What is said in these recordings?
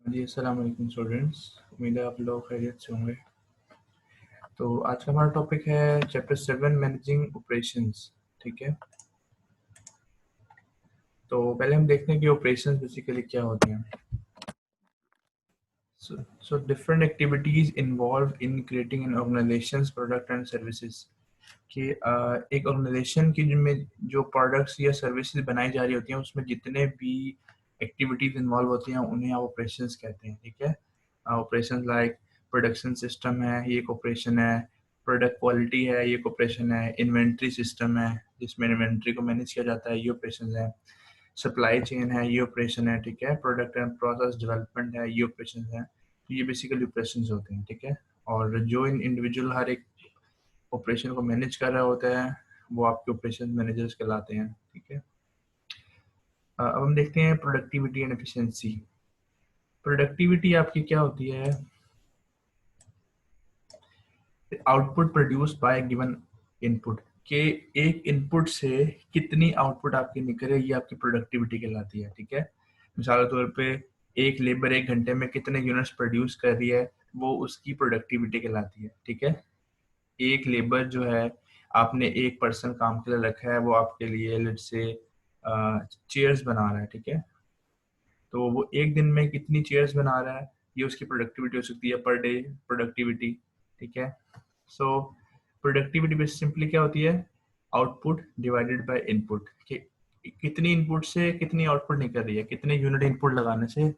जी, अस्सलाम वालेकुम स्टूडेंट्स। उम्मीद है आप लोग खैरियत से होंगे। तो आज का हमारा टॉपिक है चैप्टर 7 मैनेजिंग ऑपरेशंस। ठीक है, तो पहले हम देखते हैं कि ऑपरेशंस बेसिकली क्या होती हैं। So different activities involve in creating an organisations product and services. कि एक ऑर्गेनाइजेशन की जिनमें जो प्रोडक्ट्स या सर्विसेज बनाई जा रही होती हैं उसमें जितने भी एक्टिविटीज इन्वॉल्व होती हैं उन्हें आप ऑपरेशंस कहते हैं। ठीक है, ऑपरेशंस लाइक प्रोडक्शन सिस्टम है, ये एक ऑपरेशन है। प्रोडक्ट क्वालिटी है, ये एक ऑपरेशन है। इन्वेंट्री सिस्टम है जिसमें इन्वेंट्री को मैनेज किया जाता है, ये ऑपरेशन है। सप्लाई चेन है, ये ऑपरेशन है। ठीक है, प्रोडक्ट एंड प्रोसेस डेवलपमेंट है, ये ऑपरेशन है। तो ये बेसिकली ऑपरेशन होते हैं। ठीक है, और जो इन इंडिविजुअल हर एक ऑपरेशन को मैनेज कर रहा होता है वो आपके ऑपरेशन मैनेजर्स कहलाते हैं। ठीक है, अब हम देखते हैं प्रोडक्टिविटी एंड एफिशिएंसी। प्रोडक्टिविटी आपकी क्या होती है? Output produce by given input, के एक इनपुट से कितनी आउटपुट आपकी निकल रही है, ये आपकी प्रोडक्टिविटी कहलाती है। ठीक है, मिसाल के तौर पे एक लेबर एक घंटे में कितने यूनिट्स प्रोड्यूस कर रही है, वो उसकी प्रोडक्टिविटी कहलाती है। ठीक है, एक लेबर जो है, आपने एक पर्सन काम के लिए रखा है, वो आपके लिए लेट्स से चेयर्स बना रहा है। ठीक है, तो वो एक दिन में कितनी चेयर्स बना रहा है, ये उसकी प्रोडक्टिविटी हो सकती है, पर डे प्रोडक्टिविटी। ठीक है, सो प्रोडक्टिविटी बेस सिंपली क्या होती है? Output divided by input. कितनी इनपुट से कितनी आउटपुट निकल रही है, कितने यूनिट इनपुट लगाने से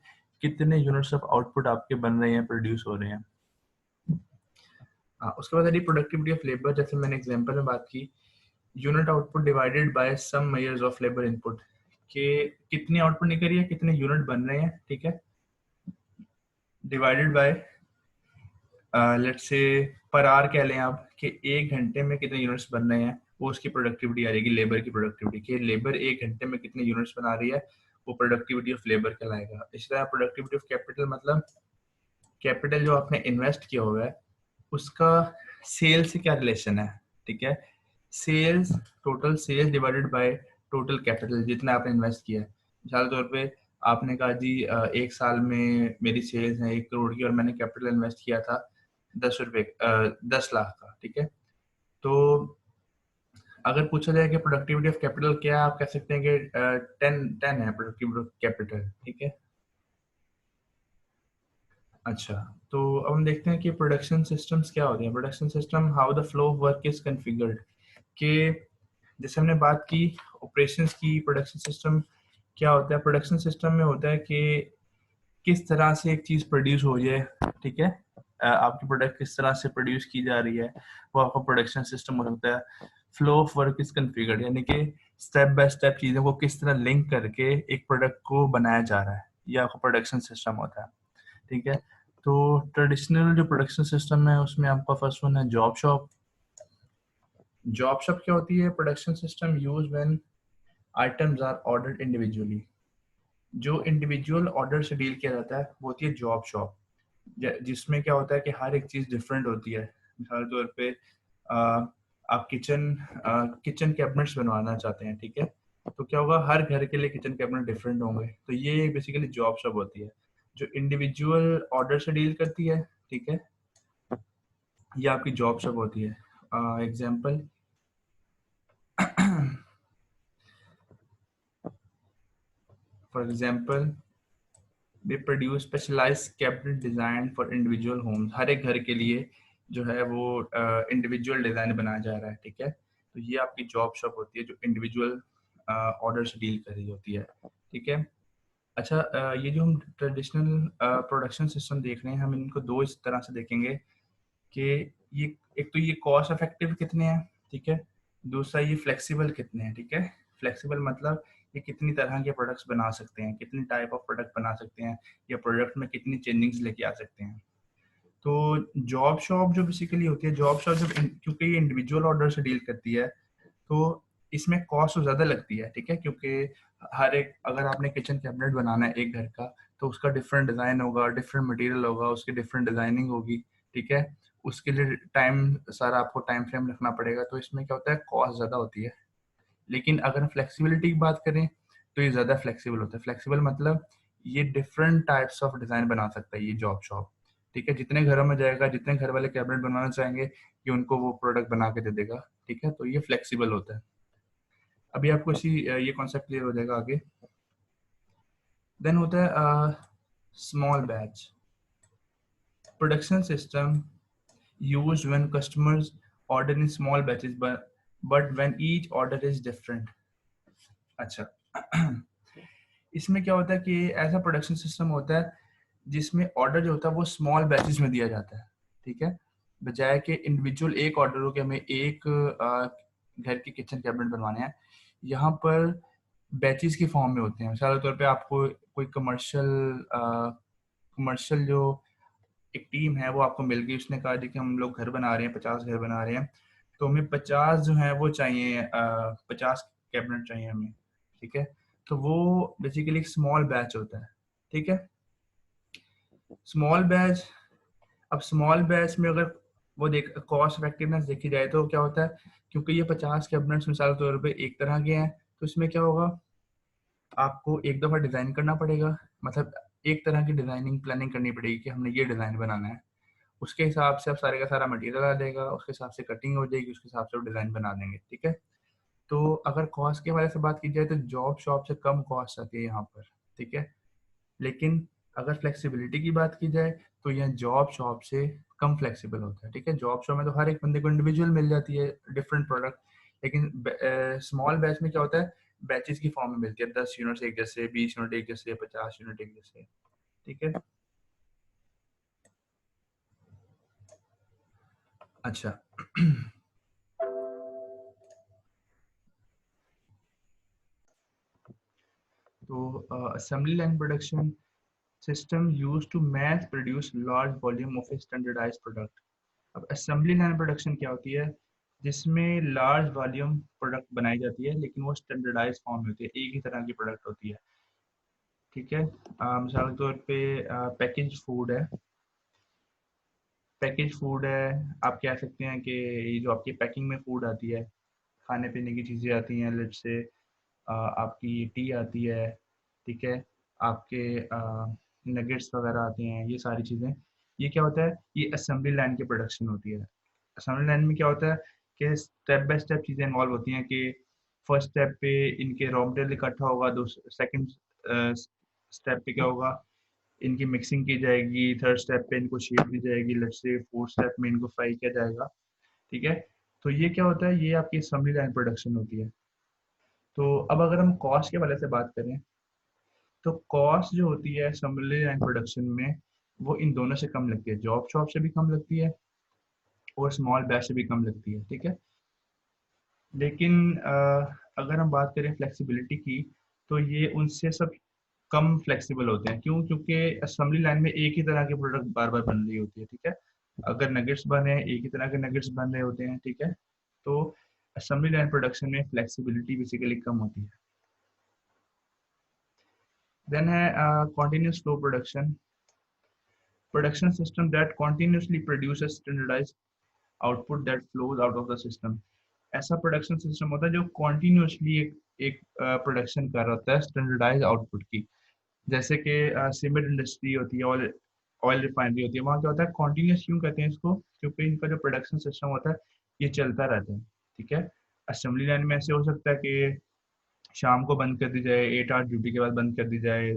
कितने यूनिट्स ऑफ आउटपुट आपके बन रहे हैं, प्रोड्यूस हो रहे हैं। उसके बाद यदि प्रोडक्टिविटी ऑफ लेबर, जैसे मैंने एग्जांपल में बात की, unit output divided by some measures of labour input, के कितनी आउटपुट निकल रही है, कितने यूनिट बन रहे हैं। ठीक है, divided by let's say per hour कह लें आप कि एक घंटे में कितने यूनिट्स बन रहे हैं, वो उसकी प्रोडक्टिविटी आ जाएगी, लेबर की प्रोडक्टिविटी। कि लेबर एक घंटे में कितने यूनिट्स बना रही है, वो प्रोडक्टिविटी ऑफ लेबर कहलाएगा। इसी तरह प्रोडक्टिविटी ऑफ कैपिटल, मतलब कैपिटल जो आपने इन्वेस्ट किया हुआ है उसका सेल से क्या रिलेशन है। ठीक है, sales, total sales divided by total capital, जितना आपने इन्वेस्ट किया है। मिसाल के तौर पे आपने कहा जी एक साल में मेरी सेल्स है 1 करोड़ की और मैंने कैपिटल इन्वेस्ट किया था 10 रुपए 10 लाख का। ठीक है, तो अगर पूछा जाए कि प्रोडक्टिविटी ऑफ कैपिटल क्या है, आप कह सकते हैं कि 10 है प्रोडक्टिविटी ऑफ कैपिटल। ठीक है, अच्छा, तो अब हम देखते हैं कि प्रोडक्शन सिस्टम्स क्या होते हैं। Production system, how the flow of work is configured. कि जैसे हमने बात की ऑपरेशंस की, प्रोडक्शन सिस्टम क्या होता है? प्रोडक्शन सिस्टम में होता है कि किस तरह से एक चीज़ प्रोड्यूस हो जाए। ठीक है, आपकी प्रोडक्ट किस तरह से प्रोड्यूस की जा रही है, वो आपका प्रोडक्शन सिस्टम हो सकता है। Flow of work is configured, यानी कि स्टेप बाय स्टेप चीज़ों को किस तरह लिंक करके एक प्रोडक्ट को बनाया जा रहा है, ये आपका प्रोडक्शन सिस्टम होता है। ठीक है, तो ट्रेडिशनल जो प्रोडक्शन सिस्टम है उसमें आपका फर्स्ट वन है जॉब शॉप। जॉब शॉप क्या होती है? Production system use when items are ordered individually. जो इंडिविजुअल ऑर्डर से डील किया जाता है वो होती है जॉब शॉप, जिसमें क्या होता है कि हर एक चीज़ डिफरेंट होती है। मिसाल के तौर पे आप किचन कैबिनेट्स बनवाना चाहते हैं। ठीक है, तो क्या होगा, हर घर के लिए किचन कैबिनेट डिफरेंट होंगे। तो ये बेसिकली जॉब शॉप होती है जो इंडिविजुअल ऑर्डर से डील करती है। ठीक है, ये आपकी जॉब शॉप होती है। Example, for example, they produce specialised cabinet design for individual homes. हर एक घर के लिए जो है वो इंडिविजुअल डिजाइन बनाया जा रहा है। ठीक है, तो ये आपकी जॉब शॉप होती है जो इंडिविजुअल ऑर्डर से डील कर रही होती है। ठीक है, अच्छा, ये जो हम ट्रेडिशनल प्रोडक्शन सिस्टम देख रहे हैं, हम इनको दो इस तरह से देखेंगे कि ये, एक तो ये कॉस्ट इफेक्टिव कितने हैं। ठीक है, दूसरा ये फ्लेक्सिबल कितने हैं। ठीक है, फ्लेक्सिबल मतलब ये कितनी तरह के प्रोडक्ट्स बना सकते हैं, कितनी टाइप ऑफ प्रोडक्ट बना सकते हैं, या प्रोडक्ट में कितनी चेंजिंग्स लेके आ सकते हैं। तो जॉब शॉप जो बेसिकली होती है, जॉब शॉप जब क्योंकि ये इंडिविजुअल ऑर्डर से डील करती है तो इसमें कॉस्ट तो ज़्यादा लगती है। ठीक है, क्योंकि हर एक, अगर आपने किचन कैबिनेट बनाना है एक घर का, तो उसका डिफरेंट डिज़ाइन होगा, डिफरेंट मटेरियल होगा, उसकी डिफरेंट डिज़ाइनिंग होगी। ठीक है, उसके लिए टाइम, सारा आपको टाइम फ्रेम रखना पड़ेगा, तो इसमें क्या होता है, कॉस्ट ज़्यादा होती है। लेकिन अगर हम फ्लेक्सिबिलिटी की बात करें तो ये ज़्यादा फ्लेक्सिबल होता है। फ्लेक्सिबल मतलब ये डिफरेंट टाइप्स ऑफ डिज़ाइन बना सकता है ये जॉब शॉप, ठीक है। जितने घरों में जाएगा, जितने घर वाले कैबिनेट बनवाना चाहेंगे, ये उनको वो प्रोडक्ट बना के दे देगा, ठीक है। तो ये फ्लेक्सिबल होता है। अभी आपको ये कॉन्सेप्ट क्लियर हो जाएगा आगे। देन होता है small batch production system used when customers order in small batches, but when each order is different। अच्छा इसमें क्या होता है कि ऐसा प्रोडक्शन सिस्टम होता है जिसमें ऑर्डर जो होता है वो स्मॉल बैचेस में दिया जाता है, ठीक है। बजाय कि इंडिविजुअल एक ऑर्डर हो कि हमें एक घर के किचन कैबिनेट बनवाने हैं, यहाँ पर बैचेस के फॉर्म में होते हैं। मिसाल के तौर पे आपको कोई कमर्शियल जो एक टीम है वो आपको मिल गई, उसने कहा जी कि हम लोग घर बना रहे हैं, 50 घर बना रहे हैं, तो हमें 50 जो है वो चाहिए, 50 कैबिनेट चाहिए हमें, ठीक है। तो वो बेसिकली एक स्मॉल बैच होता है, ठीक है। स्मॉल बैच, अब स्मॉल बैच में अगर वो देख कॉस्ट इफेक्टिवनेस देखी जाए तो क्या होता है, क्योंकि ये 50 कैबिनेट्स मिसाल के तौर पे एक तरह के हैं, तो इसमें क्या होगा, आपको एक दफ़ा डिज़ाइन करना पड़ेगा, मतलब एक तरह की डिज़ाइनिंग प्लानिंग करनी पड़ेगी कि हमने ये डिज़ाइन बनाना है। उसके हिसाब से आप सारे का सारा मटेरियल आ जाएगा, उसके हिसाब से कटिंग हो जाएगी, उसके हिसाब से वो डिज़ाइन बना देंगे, ठीक है। तो अगर कॉस्ट के हवाले से बात की जाए तो जॉब शॉप से कम कॉस्ट आती है यहाँ पर, ठीक है। लेकिन अगर फ्लेक्सिबिलिटी की बात की जाए तो यह जॉब शॉप से कम फ्लेक्सिबल होता है, ठीक है। जॉब शॉप में तो हर एक बंदे को इंडिविजुअल मिल जाती है डिफरेंट प्रोडक्ट, लेकिन स्मॉल बैच में क्या होता है, बैचेस की फॉर्म में मिलती है, 10 यूनिट्स एक जैसे, 20 यूनिट एक जैसे, 50 यूनिट एक जैसे, ठीक है। अच्छा तो assembly line production system used to mass produce large volume of a standardized product। अब असेंबली लाइन प्रोडक्शन क्या होती है, जिसमें लार्ज वॉल्यूम प्रोडक्ट बनाई जाती है, लेकिन वो स्टैंडर्डाइज फॉर्म में होती है, एक ही तरह की प्रोडक्ट होती है, ठीक है। मिसाल के तौर पे पैकेज फूड है, पैकेज फूड है, आप कह सकते हैं कि ये जो आपकी पैकिंग में फूड आती है, खाने पीने की चीज़ें आती हैं, लेट से आपकी टी आती है, ठीक है, आपके नगेट्स वगैरह आते हैं, ये सारी चीज़ें, ये क्या होता है, ये असेंबली लाइन की प्रोडक्शन होती है। असेंबली लाइन में क्या होता है कि स्टेप बाय स्टेप चीज़ें इन्वॉल्व होती हैं कि फर्स्ट स्टेप पे इनके रॉ मटेरियल इकट्ठा होगा, सेकंड स्टेप पे क्या होगा, इनकी मिक्सिंग की जाएगी, थर्ड स्टेप पे इनको शेप दी जाएगी, लेट्स से फोर्थ स्टेप में इनको फ्राई किया जाएगा, ठीक है। तो ये क्या होता है, ये आपकी असेंबली लाइन प्रोडक्शन होती है। तो अब अगर हम कॉस्ट के वाले से बात करें तो कॉस्ट जो होती है असेंबली लाइन प्रोडक्शन में, वो इन दोनों से कम लगती है, जॉब शॉप से भी कम लगती है और स्मॉल बैच से भी कम लगती है, ठीक है। लेकिन अगर हम बात करें फ्लेक्सिबिलिटी की, तो ये उनसे सब कम फ्लेक्सिबल होते हैं। क्यों? क्योंकि असेंबली लाइन में एक ही तरह के प्रोडक्ट बार बार बन रही होती है, ठीक है। अगर नगेट्स बने, एक ही तरह के नगेट्स बन रहे होते हैं, ठीक है। तो असेंबली लाइन प्रोडक्शन में फ्लेक्सिबिलिटी बेसिकली कम होती है। देन है continuous flow production system that continuously produces standardised output that flows out of the system. ऐसा प्रोडक्शन सिस्टम होता है जो कॉन्टिन्यूसली एक प्रोडक्शन कर रहा होता है स्टैंडर्डाइज आउटपुट की। जैसे कि सीमेंट इंडस्ट्री होती है, ऑयल ऑयल रिफाइनरी होती है, वहाँ क्या होता है, कॉन्टिन्यूस क्यों कहते हैं इसको, क्योंकि इनका जो प्रोडक्शन सिस्टम होता है ये चलता रहता है, ठीक है। असेंबली लाइन में ऐसे हो सकता है कि शाम को बंद कर दी जाए, 8 आवर ड्यूटी के बाद बंद कर दी जाए,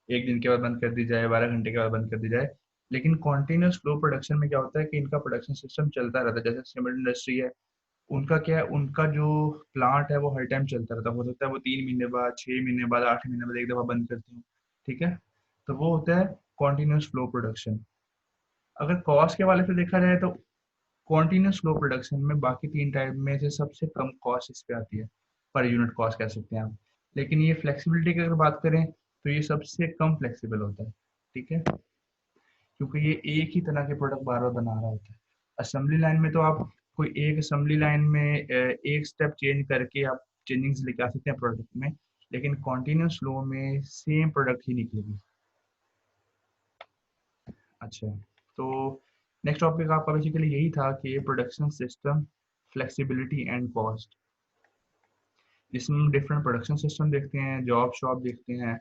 एक दिन के बाद बंद कर दी जाए, 12 घंटे के बाद बंद कर दी जाए। लेकिन कॉन्टिन्यूस फ्लो प्रोडक्शन में क्या होता है कि इनका प्रोडक्शन सिस्टम चलता रहता है। जैसे सीमेंट इंडस्ट्री है, उनका क्या है, उनका जो प्लांट है वो हर टाइम चलता रहता है। हो सकता है वो 3 महीने बाद, 6 महीने बाद, 8 महीने बाद एक दफा बंद करती हूँ, ठीक है। तो वो होता है कॉन्टिन्यूस फ्लो प्रोडक्शन। अगर कॉस्ट के वाले से देखा जाए तो कॉन्टिन्यूस फ्लो प्रोडक्शन में बाकी 3 टाइप में से सबसे कम कॉस्ट इस पे आती है, पर यूनिट कॉस्ट कह सकते हैं आप। लेकिन ये फ्लेक्सिबिलिटी की अगर बात करें तो ये सबसे कम फ्लेक्सिबल होता है, ठीक है, क्योंकि ये एक ही तरह के प्रोडक्ट बार बार बना रहा होता है। असेंबली लाइन में तो आप कोई एक असेंबली लाइन में एक स्टेप चेंज करके आप चेंजिंग्स लेके आ सकते हैं प्रोडक्ट में, लेकिन कॉन्टिन्यूस फ्लो में सेम प्रोडक्ट ही निकलेगी। अच्छा, तो नेक्स्ट टॉपिक आपका बेसिकली यही था कि production system, flexibility and cost. इसमें डिफरेंट प्रोडक्शन सिस्टम देखते हैं, जॉब शॉप देखते हैं,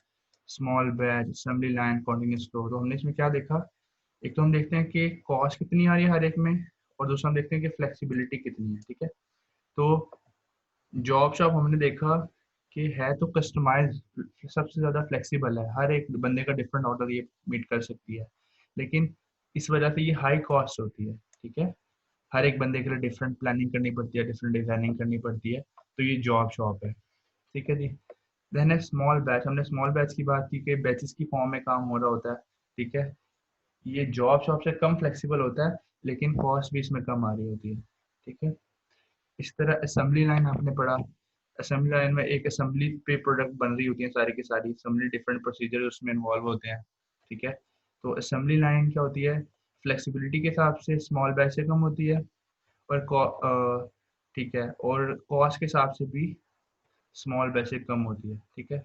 small batch, assembly line, continuous flow. तो हमने इसमें क्या देखा, एक तो हम देखते हैं कि कॉस्ट कितनी आ रही है हर एक में, और दूसरा हम देखते हैं कि फ्लेक्सिबिलिटी कितनी है, ठीक है। तो जॉब शॉप हमने देखा कि है तो कस्टमाइज, सबसे ज़्यादा फ्लेक्सिबल है, हर एक बंदे का डिफरेंट ऑर्डर ये मीट कर सकती है, लेकिन इस वजह से ये हाई कॉस्ट होती है, ठीक है। हर एक बंदे के लिए डिफरेंट प्लानिंग करनी पड़ती है, डिफरेंट डिजाइनिंग करनी पड़ती है, तो ये जॉब शॉप है, ठीक है जी। देन है स्मॉल बैच, हमने स्मॉल बैच की बात की कि बैचेस की फॉर्म में काम हो रहा होता है, ठीक है। ये जॉब शॉप से कम फ्लेक्सिबल होता है, लेकिन कॉस्ट भी इसमें कम आ रही होती है, ठीक है। इस तरह असेंबली लाइन आपने पढ़ा, असेंबली लाइन में एक असेंबली पे प्रोडक्ट बन रही होती है सारी की सारी, असेंबली डिफरेंट प्रोसीजर उसमें इन्वॉल्व होते हैं, ठीक है। तो असेंबली लाइन क्या होती है, फ्लेक्सिबिलिटी के हिसाब से स्मॉल बैच से कम होती है, और ठीक है, और कॉस्ट के हिसाब से भी स्मॉल बैच से कम होती है, ठीक है।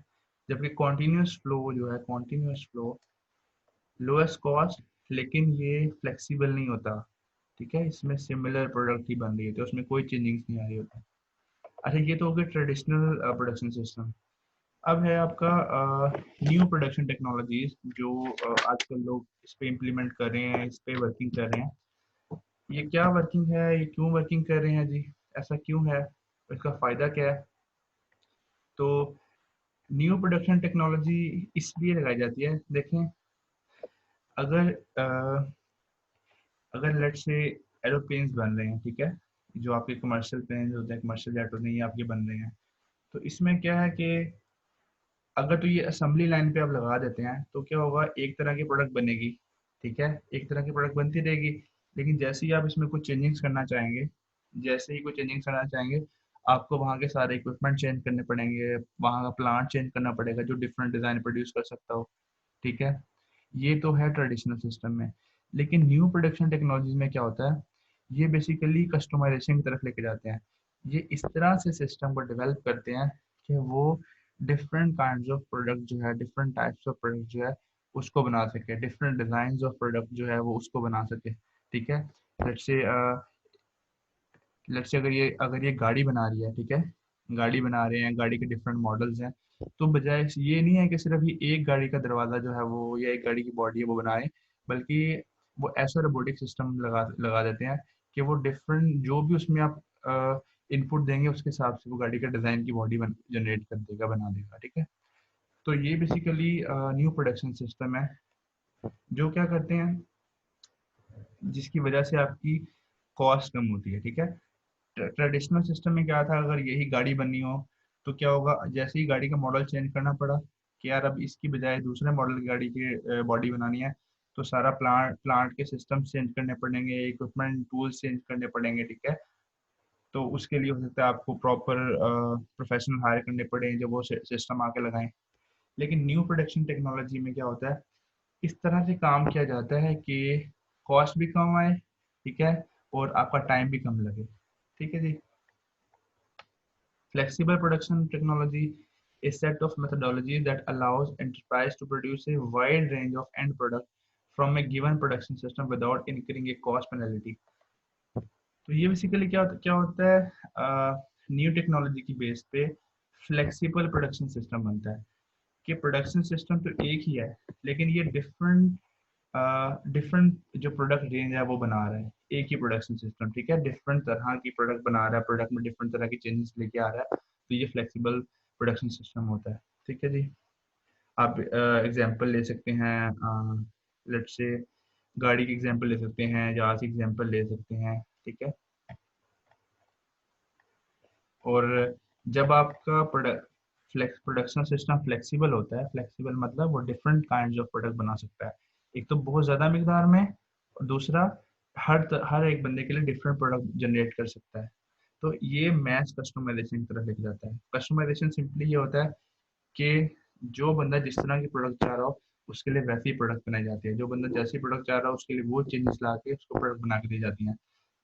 जबकि कॉन्टिन्यूस फ्लो जो है, कॉन्टिन्यूस फ्लो लोएस्ट कॉस्ट, लेकिन ये फ्लेक्सिबल नहीं होता, ठीक है। इसमें सिमिलर प्रोडक्ट ही बन रही है, तो उसमें कोई चेंजिंग नहीं आ रही होती। अच्छा, ये तो हो गया ट्रेडिशनल प्रोडक्शन सिस्टम। अब है आपका न्यू प्रोडक्शन टेक्नोलॉजीज, जो आजकल लोग इस पे इम्प्लीमेंट कर रहे हैं, इस पे वर्किंग कर रहे हैं। ये क्या वर्किंग है, ये क्यों वर्किंग कर रहे हैं जी, ऐसा क्यों है, इसका फ़ायदा क्या है। तो न्यू प्रोडक्शन टेक्नोलॉजी इसलिए लगाई जाती है, देखें, अगर अगर लेट्स से एरोप्लेन्स बन रहे हैं, ठीक है, जो आपके कमर्शियल प्लेन्स होते हैं, कमर्शियल जेट होते हैं, ये आपके बन रहे हैं। तो इसमें क्या है कि अगर तो ये असेंबली लाइन पे आप लगा देते हैं, तो क्या होगा, एक तरह की प्रोडक्ट बनेगी, ठीक है, एक तरह की प्रोडक्ट बनती रहेगी। लेकिन जैसे ही आप इसमें कुछ चेंजिंग्स करना चाहेंगे, जैसे ही कुछ चेंजिंग्स करना चाहेंगे, आपको वहाँ के सारे इक्विपमेंट चेंज करने पड़ेंगे, वहाँ का प्लांट चेंज करना पड़ेगा जो डिफरेंट डिज़ाइन प्रोड्यूस कर सकता हो, ठीक है। ये तो है ट्रेडिशनल सिस्टम में। लेकिन न्यू प्रोडक्शन टेक्नोलॉजीज में क्या होता है, ये बेसिकली कस्टमाइजेशन की तरफ लेके जाते हैं। ये इस तरह से सिस्टम को डेवलप करते हैं कि वो डिफरेंट काइंड्स ऑफ प्रोडक्ट जो है, डिफरेंट टाइप्स ऑफ प्रोडक्ट जो है, उसको बना सके, डिफरेंट डिजाइन ऑफ प्रोडक्ट जो है वो उसको बना सके, ठीक है। लेट्स से लेट्स से अगर ये गाड़ी बना रही है, ठीक है, गाड़ी बना रहे हैं, गाड़ी के डिफरेंट मॉडल्स हैं, तो बजाय ये नहीं है कि सिर्फ ये एक गाड़ी का दरवाज़ा जो है वो, या एक गाड़ी की बॉडी है वो बनाए, बल्कि वो ऐसा रोबोटिक सिस्टम लगा लगा देते हैं कि वो डिफरेंट जो भी उसमें आप इनपुट देंगे, उसके हिसाब से वो गाड़ी का डिज़ाइन की बॉडी जनरेट कर देगा, बना देगा, ठीक है। तो ये बेसिकली न्यू प्रोडक्शन सिस्टम है, जो क्या करते हैं, जिसकी वजह से आपकी कॉस्ट कम होती है, ठीक है। ट्रेडिशनल सिस्टम में क्या था, अगर यही गाड़ी बननी हो, तो क्या होगा, जैसे ही गाड़ी का मॉडल चेंज करना पड़ा कि यार अब इसकी बजाय दूसरे मॉडल की गाड़ी की बॉडी बनानी है, तो सारा प्लांट के सिस्टम चेंज करने पड़ेंगे, इक्विपमेंट टूल्स चेंज करने पड़ेंगे, ठीक है। तो उसके लिए हो सकता है आपको प्रॉपर प्रोफेशनल हायर करने पड़े जो वो सिस्टम आके लगाएं। लेकिन न्यू प्रोडक्शन टेक्नोलॉजी में क्या होता है, इस तरह से काम किया जाता है कि कॉस्ट भी कम आए, ठीक है, और आपका टाइम भी कम लगे, ठीक है जी। Flexible production technology is a set of methodology that allows enterprise to produce a wide range of end product from a given production system without incurring a cost penalty. तो ये बेसिकली क्या होता है, new technology की base पे flexible production system बनता है, कि प्रोडक्शन सिस्टम तो एक ही है, लेकिन ये डिफरेंट डिफरेंट जो प्रोडक्ट रेंज है वो बना रहा है, एक ही प्रोडक्शन सिस्टम, ठीक है, डिफरेंट तरह की प्रोडक्ट बना रहा है, प्रोडक्ट में डिफरेंट तरह की चेंजेस लेके आ रहा है, तो ये फ्लेक्सिबल प्रोडक्शन सिस्टम होता है, ठीक है जी। आप एग्जांपल ले सकते हैं, लेट्स से गाड़ी की एग्जांपल ले सकते हैं, जहाज की एग्जांपल ले सकते हैं, ठीक है। और जब आपका प्रोडक्शन सिस्टम फ्लेक्सिबल होता है, फ्लेक्सिबल मतलब वो डिफरेंट काइंड्स ऑफ प्रोडक्ट बना सकता है, एक तो बहुत ज़्यादा मिकदार में, और दूसरा हर एक बंदे के लिए डिफरेंट प्रोडक्ट जनरेट कर सकता है। तो ये मैस कस्टमाइजेशन की तरफ लेके जाता है। कस्टमाइजेशन सिंपली ये होता है कि जो बंदा जिस तरह की प्रोडक्ट चाह रहा हो, उसके लिए वैसी प्रोडक्ट बनाई जाती है, जो बंदा जैसी प्रोडक्ट चाह रहा हो उसके लिए वो चेंजेस ला के उसको प्रोडक्ट बना के दी जाती हैं।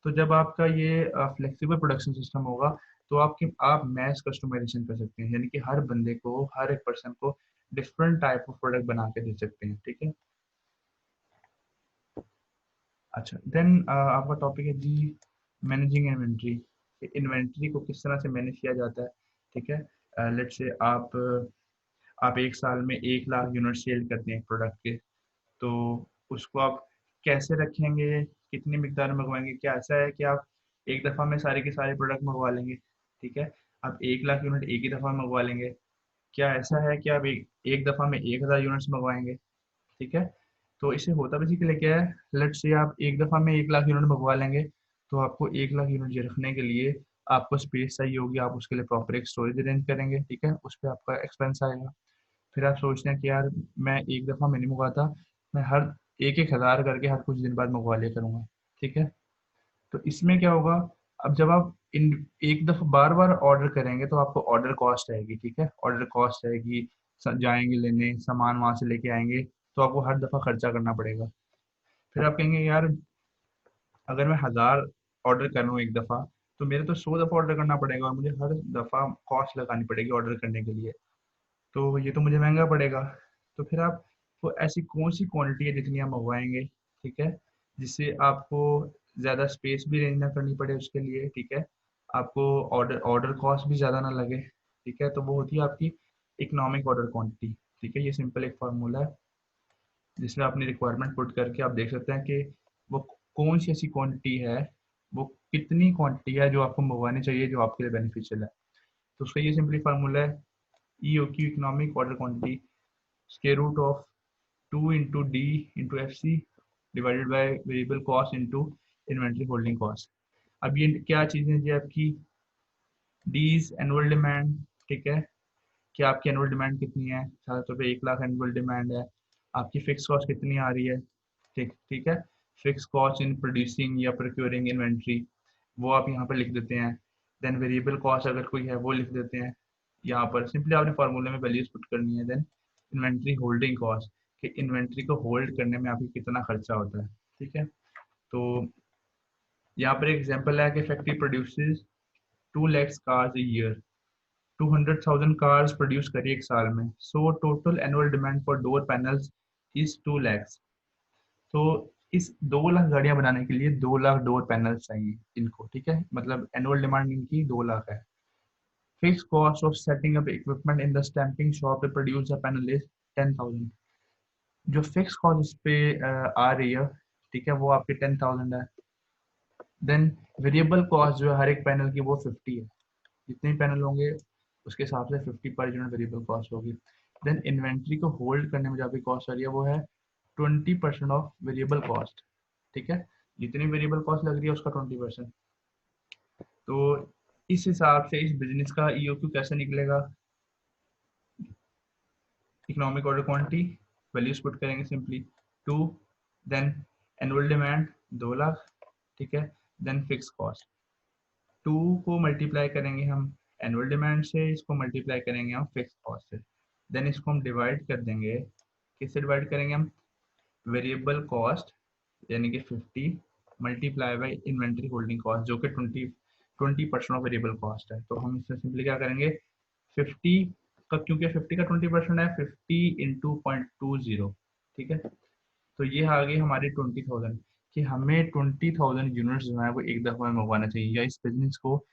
तो जब आपका ये फ्लेक्सिबल प्रोडक्शन सिस्टम होगा, तो आप मैस कस्टमाइजेशन कर सकते हैं, यानी कि हर बंदे को, हर एक पर्सन को डिफरेंट टाइप ऑफ प्रोडक्ट बना के दे सकते हैं, ठीक है। अच्छा, देन आपका टॉपिक है जी मैनेजिंग इन्वेंट्री। इन्वेंट्री को किस तरह से मैनेज किया जाता है, ठीक है। लेट्स से आप आप एक साल में 1 लाख यूनिट सेल करते हैं एक प्रोडक्ट के, तो उसको आप कैसे रखेंगे, कितनी मिकदार में मंगवाएंगे? क्या ऐसा है कि आप एक दफ़ा में सारे के सारे प्रोडक्ट मंगवा लेंगे? ठीक है, आप 1 लाख यूनिट एक ही दफ़ा में मंगवा लेंगे? क्या ऐसा है कि आप एक दफ़ा में 1,000 यूनिट्स मंगवाएंगे? ठीक है, तो इससे होता बेसिकली क्या है, लेट्स से आप एक दफ़ा में 1 लाख यूनिट मंगवा लेंगे, तो आपको 1 लाख यूनिट रखने के लिए आपको स्पेस चाहिए होगी, आप उसके लिए प्रॉपर एक स्टोरेज अरेंज करेंगे, ठीक है, उस पर आपका एक्सपेंस आएगा। फिर आप सोचते हैं कि यार मैं एक दफ़ा में नहीं मंगवाता, मैं हर एक एक हज़ार करके हर कुछ दिन बाद मंगवा लिया करूँगा, ठीक है। तो इसमें क्या होगा, अब जब आप इन एक दफ़ा बार बार ऑर्डर करेंगे तो आपको ऑर्डर कॉस्ट आएगी, ठीक है, ऑर्डर कॉस्ट आएगी, जाएंगे लेने सामान वहां से लेके आएंगे, तो आपको हर दफ़ा खर्चा करना पड़ेगा। फिर आप कहेंगे यार अगर मैं 1,000 ऑर्डर कर रहा हूँ एक दफ़ा, तो मेरे तो 100 दफ़ा ऑर्डर करना पड़ेगा और मुझे हर दफ़ा कॉस्ट लगानी पड़ेगी ऑर्डर करने के लिए, तो ये तो मुझे महंगा पड़ेगा। तो फिर आप वो ऐसी कौन सी क्वांटिटी है जितनी आप मंगवाएंगे, ठीक है, जिससे आपको ज़्यादा स्पेस भी अरेंज ना करनी पड़े उसके लिए, ठीक है, आपको ऑर्डर ऑर्डर कॉस्ट भी ज़्यादा ना लगे, ठीक है, तो वो होती है आपकी इकोनॉमिक ऑर्डर क्वांटिटी, ठीक है। ये सिंपल एक फार्मूला है जिसमें अपनी रिक्वायरमेंट पुट करके आप देख सकते हैं कि वो कौन सी ऐसी क्वांटिटी है, वो कितनी क्वांटिटी है जो आपको मंगवानी चाहिए जो आपके लिए बेनिफिशियल है। तो उसका ये सिंपली फार्मूला है, E O Q economic order quantity square root of 2 into D into F C divided by variable cost into inventory holding cost. अब ये क्या चीज़ें जी आपकी, डीज एनुअल डिमांड, ठीक है, कि आपकी एनुअल डिमांड कितनी है, साधारण तौर पे 1 लाख एनुअल डिमांड है, आपकी फिक्स कॉस्ट कितनी आ रही है, ठीक ठीक है, फिक्स कॉस्ट इन प्रोड्यूसिंग या प्रोक्योरिंग इन्वेंट्री, वो आप यहाँ पर लिख देते हैं। देन वेरिएबल कॉस्ट अगर कोई है वो लिख देते हैं यहाँ पर, सिंपली आपने फार्मूले में वैल्यूज पुट करनी है। देन इन्वेंट्री होल्डिंग कॉस्ट, कि इन्वेंट्री को होल्ड करने में आपकी कितना खर्चा होता है, ठीक है। तो यहाँ पर एक एग्जांपल है कि factory produces 2 lakh cars a year, 200,000 cars produce करी एक साल में, so total annual demand for door panels is 2 lakhs। तो इस 2 लाख गाड़ियां बनाने के लिए 2 लाख डोर पैनल्स चाहिए इनको, ठीक है, मतलब एनुअल डिमांड इनकी 2 लाख है। Fix cost of setting up equipment in the stamping shop to produce a panel is 10,000। जो फिक्स कॉस्ट इस पे आ रही है, ठीक है, वो आपकी 10,000 है। देन वेरिएबल कॉस्ट जो है हर एक पैनल की वो 50 है, जितने पैनल होंगे उसके हिसाब से 50 पर यूनिट वेरिएबल कॉस्ट होगी। देन इन्वेंट्री को होल्ड करने में जो आपकी कॉस्ट आ रही है वो है 20% ऑफ वेरिएबल कॉस्ट, ठीक है, जितनी वेरिएबल कॉस्ट लग रही है उसका 20%। तो इस हिसाब से इस बिजनेस का ईओक्यू कैसे निकलेगा, economic order quantity values put करेंगे simply 2, then annual demand 2 lakh, ठीक है, देन फिक्स कॉस्ट 2 को मल्टीप्लाई करेंगे हम एनुअल डिमांड से, इसको मल्टीप्लाई करेंगे हम फिक्स कॉस्ट से, देन इसको हम डिवाइड कर देंगे, किससे डिवाइड करेंगे हम, वेरिएबल कॉस्ट यानी कि 50 multiply by inventory holding cost जो कि 20% ऑफ वेरिएबल कॉस्ट है। तो हम इसमें सिंपली क्या करेंगे, 50 का, क्योंकि 50 का 20% है, 50 इंटू 0.20, ठीक है, तो ये आ गई हमारी 20,000, कि हमें 20,000 यूनिट्स जो है वो एक दफ़ा में मंगवाना चाहिए, या इस बिजनेस को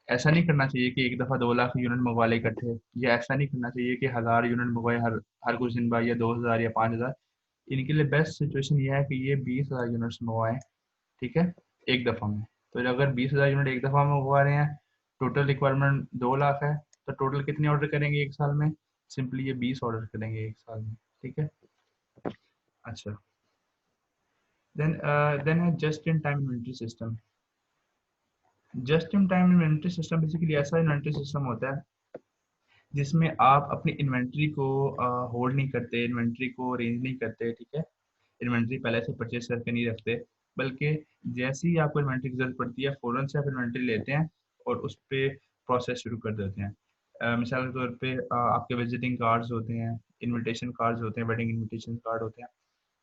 ऐसा नहीं करना चाहिए कि एक दफ़ा 2 लाख यूनिट मंगवा ले इकट्ठे, या ऐसा नहीं करना चाहिए कि 1,000 यूनिट मंगवाए हर हर कुछ दिन बाद, या 2,000 या 5,000। इनके लिए बेस्ट सिचुएशन ये है कि ये 20,000 यूनिट्स मंगवाएं, ठीक है, एक दफ़ा में। तो अगर 20,000 यूनिट एक दफ़ा में मंगवा रहे हैं, टोटल रिक्वायरमेंट 2 लाख है, तो टोटल कितने ऑर्डर करेंगे एक साल में, सिंपली ये 20 ऑर्डर करेंगे एक साल में, ठीक है। अच्छा, देन है just in time inventory system. Just in time inventory system basically ऐसा इन्वेंट्री सिस्टम होता है जिसमें आप अपनी इन्वेंट्री को होल्ड नहीं करते, इन्वेंट्री को अरेंज नहीं करते, ठीक है, इन्वेंट्री पहले से परचेज करके नहीं रखते, बल्कि जैसे ही आपको इन्वेंट्री की जरूरत पड़ती है फ़ौरन से आप इन्वेंट्री लेते हैं और उस पर प्रोसेस शुरू कर देते हैं। मिसाल के तौर पे आपके विजिटिंग कार्ड्स होते हैं, इनविटेशन कार्ड्स होते हैं, वेडिंग इनविटेशन कार्ड होते हैं,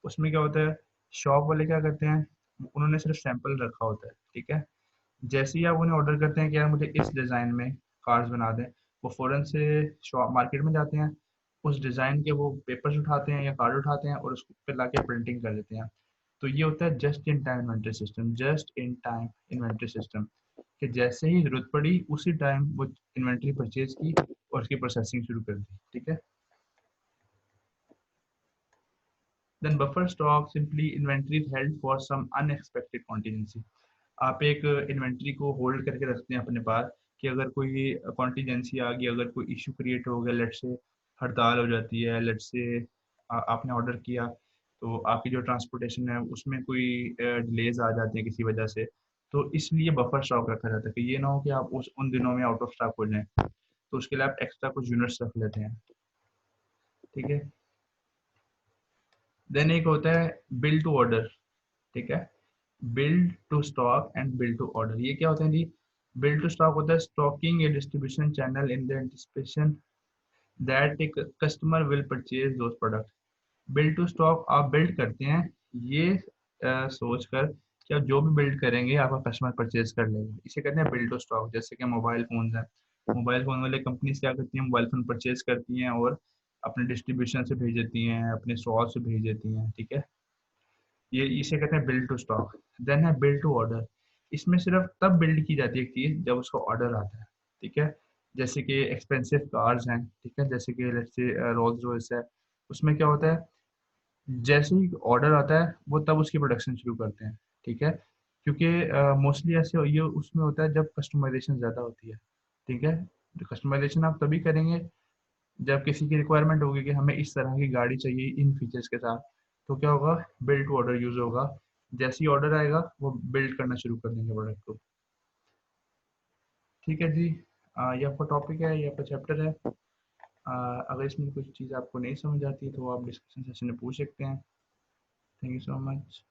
उसमें क्या होता है, शॉप वाले क्या करते हैं, उन्होंने सिर्फ सैंपल रखा होता है, ठीक है, जैसे ही आप उन्हें ऑर्डर करते हैं कि यार मुझे इस डिज़ाइन में कार्ड्स बना दें, वो फ़ौरन से शॉप मार्केट में जाते हैं, उस डिज़ाइन के वो पेपर्स उठाते हैं या कार्ड उठाते हैं और उसको पे लाके प्रिंटिंग कर देते हैं। तो ये होता है just in time inventory system, just in time inventory system, कि जैसे ही ज़रूरत पड़ी उसी टाइम वो इन्वेंट्री परचेज की और उसकी प्रोसेसिंग शुरू कर दी, ठीक है। Then buffer stock simply inventory held for some unexpected contingency. आप एक इन्वेंट्री को होल्ड करके रखते हैं अपने पास कि अगर कोई कॉन्टीजेंसी आ गई, अगर कोई इशू क्रिएट हो गया, लेट से हड़ताल हो जाती है, लेट से आपने ऑर्डर किया तो आपकी जो ट्रांसपोर्टेशन है उसमें कोई डिलेज आ जाते हैं किसी वजह से, तो इसलिए बफर स्टॉक रखा जाता है कि ये ना हो कि आप उन दिनों में आउट ऑफ स्टॉक हो जाएं, तो उसके लिए आप एक्स्ट्रा कुछ यूनिट्स रख लेते हैं। ठीक है। देन एक होता है बिल टू ऑर्डर। ठीक है। Build to stock and build to order, ये क्या होता है जी? बिल्ड टू स्टॉक होता है stocking a distribution channel in the anticipation that a customer will purchase those product. Build to stock आप बिल्ड करते हैं ये सोच कर कि आप जो भी बिल्ड करेंगे आपका कस्टमर परचेज कर लेगा, इसे कहते हैं बिल्ड टू स्टॉक। जैसे कि मोबाइल फोन है, मोबाइल फोन वाले कंपनीज क्या करती हैं, मोबाइल फोन परचेज करती हैं और अपने डिस्ट्रीब्यूशन से भेज देती हैं, अपने स्टॉल से भेज देती हैं। ठीक है। ये इसे कहते हैं बिल्ड टू स्टॉक। देन है बिल्ड टू ऑर्डर। इसमें सिर्फ तब बिल्ड की जाती है एक चीज जब उसका ऑर्डर आता है। ठीक है। जैसे कि एक्सपेंसिव कार्स हैं, ठीक है, जैसे कि लेट्स से रोल्स रॉयस है, उसमें क्या होता है, जैसे ही ऑर्डर आता है वो तब उसकी प्रोडक्शन शुरू करते हैं। ठीक है। क्योंकि मोस्टली ऐसे ये उसमें होता है जब कस्टमाइजेशन ज़्यादा होती है। ठीक है। कस्टमाइजेशन आप तभी करेंगे जब किसी की रिक्वायरमेंट होगी कि हमें इस तरह की गाड़ी चाहिए इन फीचर्स के साथ, तो क्या होगा, बिल्ड टू ऑर्डर यूज होगा। जैसे ही ऑर्डर आएगा वो बिल्ड करना शुरू कर देंगे प्रोडक्ट को। ठीक है जी। ये आपका टॉपिक है, ये आपका चैप्टर है। अगर इसमें कुछ चीज़ आपको नहीं समझ आती तो आप डिस्कशन सेशन में पूछ सकते हैं। Thank you so much.